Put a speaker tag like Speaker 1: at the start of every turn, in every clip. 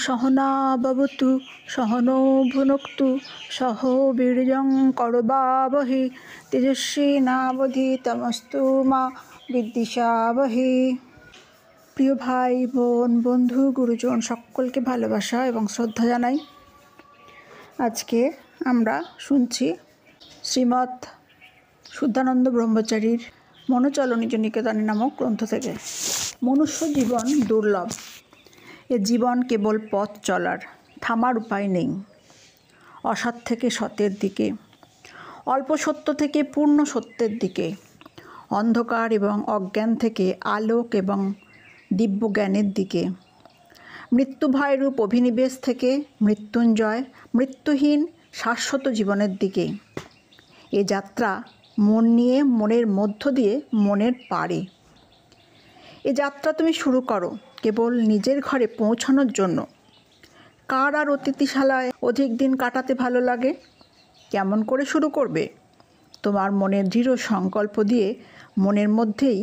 Speaker 1: सहना भवतु सहनो भुनक्तु सह वीर्यं करवावहै तेजस्विनावधीतमस्तु मा विद्विषावहै। প্রিয় ভাই বোন বন্ধু গুরুজন সকলকে ভালোবাসা এবং শ্রদ্ধা জানাই। আজকে আমরা শুনছি শ্রীমৎ শুদ্ধানন্দ ব্রহ্মচারীর মনোচলো নিজ নিকেতনে নামক গ্রন্থ থেকে। মনুষ্য জীবন দুর্লভ। এ জীবন কেবল পথ চলার, থামার উপায় নেই। অসৎ থেকে সতের দিকে, অল্প সত্য থেকে পূর্ণ সত্যের দিকে, অন্ধকার এবং অজ্ঞান থেকে আলোক এবং দিব্য জ্ঞানের দিকে, মৃত্যু ভয়রূপ অভিনিবেশ থেকে মৃত্যুঞ্জয় মৃত্যুহীন শাশ্বত জীবনের দিকে। এ যাত্রা মন নিয়ে, মনের মধ্য দিয়ে, মনের পারে। এ যাত্রা তুমি শুরু করো কেবল নিজের ঘরে পৌঁছানোর জন্য। কার আর অতিথিশালায় অধিক দিন কাটাতে ভালো লাগে? কেমন করে শুরু করবে? তোমার মনের দৃঢ় সংকল্প দিয়ে, মনের মধ্যেই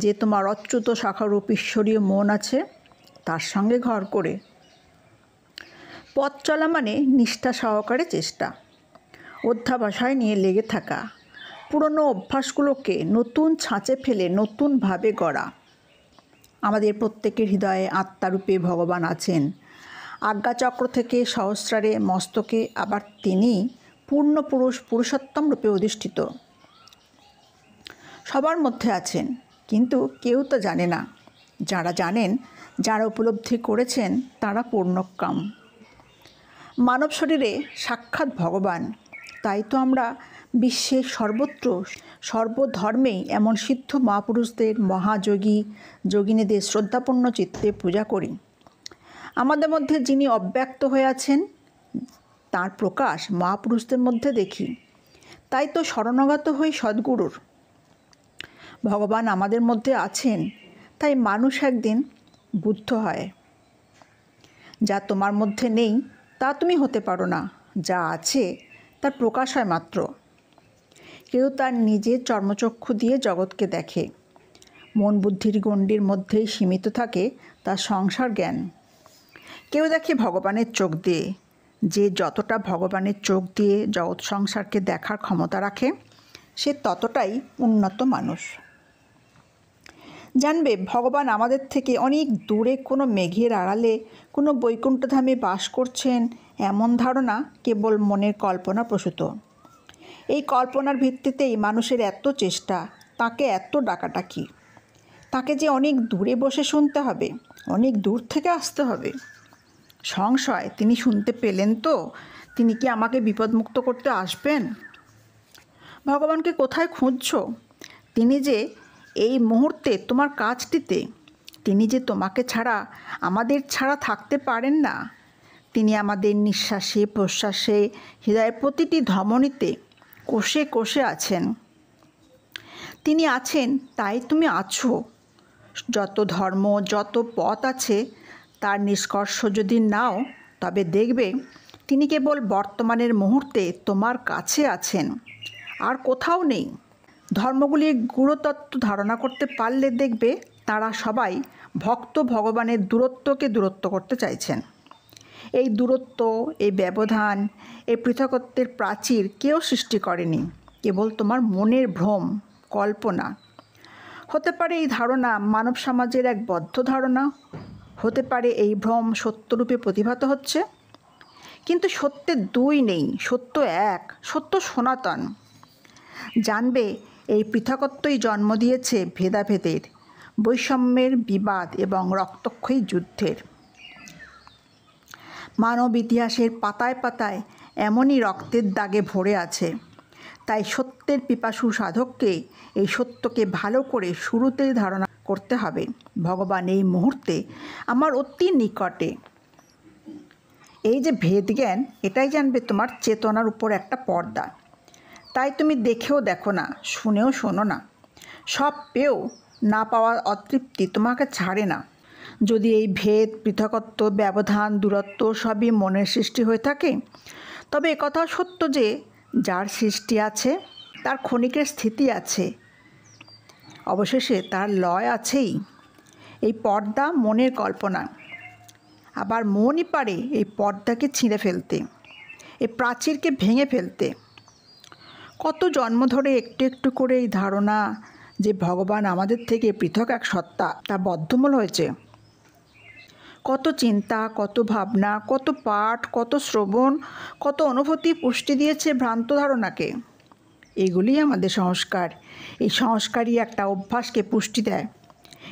Speaker 1: যে তোমার অচ্যুত শাখারূপ ঈশ্বরীয় মন আছে তার সঙ্গে ঘর করে। পথ চলা মানে নিষ্ঠা সহকারে চেষ্টা, অধ্যাবসায় নিয়ে লেগে থাকা, পুরনো অভ্যাসগুলোকে নতুন ছাঁচে ফেলে নতুনভাবে গড়া। আমাদের প্রত্যেকের হৃদয়ে আত্মারূপে ভগবান আছেন। আজ্ঞাচক্র থেকে সহস্রারে মস্তকে আবার তিনি পূর্ণ পুরুষ পুরুষোত্তম রূপে অধিষ্ঠিত। সবার মধ্যে আছেন, কিন্তু কেউ তো জানে না। যারা জানেন, যারা উপলব্ধি করেছেন, তারা পূর্ণকাম। মানব শরীরে সাক্ষাৎ ভগবান। তাই তো আমরা বিশ্বের সর্বত্র সর্বধর্মেই এমন সিদ্ধ মহাপুরুষদের, মহাযোগী যোগিনীদের শ্রদ্ধাপূর্ণ চিত্তে পূজা করি। আমাদের মধ্যে যিনি অব্যক্ত হয়ে আছেন, তার প্রকাশ মহাপুরুষদের মধ্যে দেখি। তাই তো শরণাগত হই সদ্গুরুর। ভগবান আমাদের মধ্যে আছেন, তাই মানুষ একদিন বুদ্ধ হয়। যা তোমার মধ্যে নেই তা তুমি হতে পারো না, যা আছে তার প্রকাশ হয় মাত্র। কেউ তার নিজের চর্মচক্ষু দিয়ে জগৎকে দেখে, মন বুদ্ধির গণ্ডির মধ্যেই সীমিত থাকে তার সংসার জ্ঞান। কেউ দেখে ভগবানের চোখ দিয়ে। যে যতটা ভগবানের চোখ দিয়ে জগৎ সংসারকে দেখার ক্ষমতা রাখে, সে ততটাই উন্নত মানুষ। জানবে ভগবান আমাদের থেকে অনেক দূরে কোনো মেঘের আড়ালে কোনো বৈকুণ্ঠধামে বাস করছেন, এমন ধারণা কেবল মনের কল্পনা প্রসূত। এই কল্পনার ভিত্তিতেই মানুষের এত চেষ্টা, তাকে এত ডাকাডাকি। তাকে যে অনেক দূরে বসে শুনতে হবে, অনেক দূর থেকে আসতে হবে। সংশয়, তিনি শুনতে পেলেন তো? তিনি কি আমাকে বিপদমুক্ত করতে আসবেন? ভগবানকে কোথায় খুঁজছো? তিনি যে এই মুহূর্তে তোমার কাছটিতে। তিনি যে তোমাকে ছাড়া, আমাদের ছাড়া থাকতে পারেন না। তিনি আমাদের নিঃশ্বাসে প্রশ্বাসে, হৃদয়ের প্রতিটি ধমনীতে, কোষে কোষে আছেন। তিনি আছেন, তাই তুমি আছো। যত ধর্ম, যত পথ আছে, তার নিষ্কর্ষ যদি নাও, তবে দেখবে তিনি কেবল বর্তমানের মুহূর্তে তোমার কাছে আছেন, আর কোথাও নেই। ধর্মগুলির গুরুতত্ত্ব ধারণা করতে পারলে দেখবে তারা সবাই ভক্ত ভগবানের দূরত্বকে দূরত্ব করতে চাইছেন। এই দূরত্ব, এই ব্যবধান, এই পৃথকত্বের প্রাচীর কেউ সৃষ্টি করেনি, কেবল তোমার মনের ভ্রম, কল্পনা। হতে পারে এই ধারণা মানব সমাজের এক বদ্ধ ধারণা, হতে পারে এই ভ্রম সত্যরূপে প্রতিভাত হচ্ছে। কিন্তু সত্যের দুই নেই, সত্য এক, সত্য সনাতন। জানবে এই পৃথকত্বই জন্ম দিয়েছে ভেদাভেদের, বৈষম্যের, বিবাদ এবং রক্তক্ষয়ী যুদ্ধের। মানব ইতিহাসের পাতায় পাতায় এমনই রক্তের দাগে ভরে আছে। তাই সত্যের পিপাসু সাধককে এই সত্যকে ভালো করে শুরুতেই ধারণা করতে হবে। ভগবান এই মুহূর্তে আমার অতি নিকটে। এই যে ভেদ জ্ঞান, এটাই জানবে তোমার চেতনার উপর একটা পর্দা। তাই তুমি দেখেও দেখো না, শুনেও শোনো না। সব পেয়েও না পাওয়ার অতৃপ্তি তোমাকে ছাড়ে না। যদি এই ভেদ, পৃথকত্ব, ব্যবধান, দূরত্ব সবই মনের সৃষ্টি হয়ে থাকে, তবে একথাও সত্য যে যার সৃষ্টি আছে তার ক্ষণিকের স্থিতি আছে, অবশেষে তার লয় আছেই। এই পর্দা মনের কল্পনা। আবার মনই পারে এই পর্দাকে ছিঁড়ে ফেলতে, এই প্রাচীরকে ভেঙে ফেলতে। কত জন্ম ধরে একটু একটু করে এই ধারণা যে ভগবান আমাদের থেকে পৃথক এক সত্তা তা বদ্ধমূল হয়েছে। কত চিন্তা, কত ভাবনা, কত পাঠ, কত শ্রবণ, কত অনুভূতি পুষ্টি দিয়েছে ভ্রান্ত ধারণাকে। এগুলি আমাদের সংস্কার। এই সংস্কারই একটা অভ্যাসকে পুষ্টি দেয়।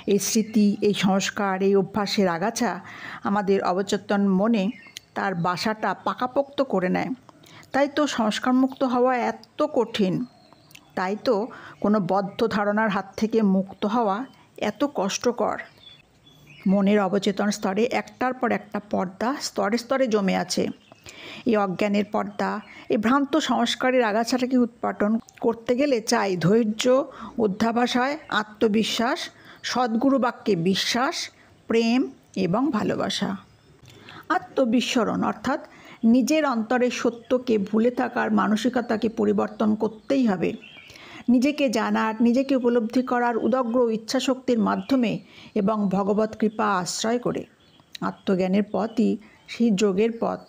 Speaker 1: এই স্মৃতি, এই সংস্কার, এই অভ্যাসের আগাছা আমাদের অবচেতন মনে তার বাসাটা পাকাপোক্ত করে নেয়। তাই তো সংস্কারমুক্ত হওয়া এত কঠিন। তাই তো কোনো বদ্ধ ধারণার হাত থেকে মুক্ত হওয়া এত কষ্টকর। মনের অবচেতন স্তরে একটার পর একটা পর্দা স্তরে স্তরে জমে আছে। এই অজ্ঞানের পর্দা, এই ভ্রান্ত সংস্কারের আগাছাটাকে উৎপাটন করতে গেলে চাই ধৈর্য, অধ্যাবসায়, আত্মবিশ্বাস, সদ্গুরু বাক্যে বিশ্বাস, প্রেম এবং ভালোবাসা। আত্মবিস্মরণ অর্থাৎ নিজের অন্তরের সত্যকে ভুলে থাকার মানসিকতাকে পরিবর্তন করতেই হবে। নিজেকে জানার, নিজেকে উপলব্ধি করার উদগ্র ইচ্ছাশক্তির মাধ্যমে এবং ভগবৎ কৃপা আশ্রয় করে। আত্মজ্ঞানের পথই সেই যোগের পথ।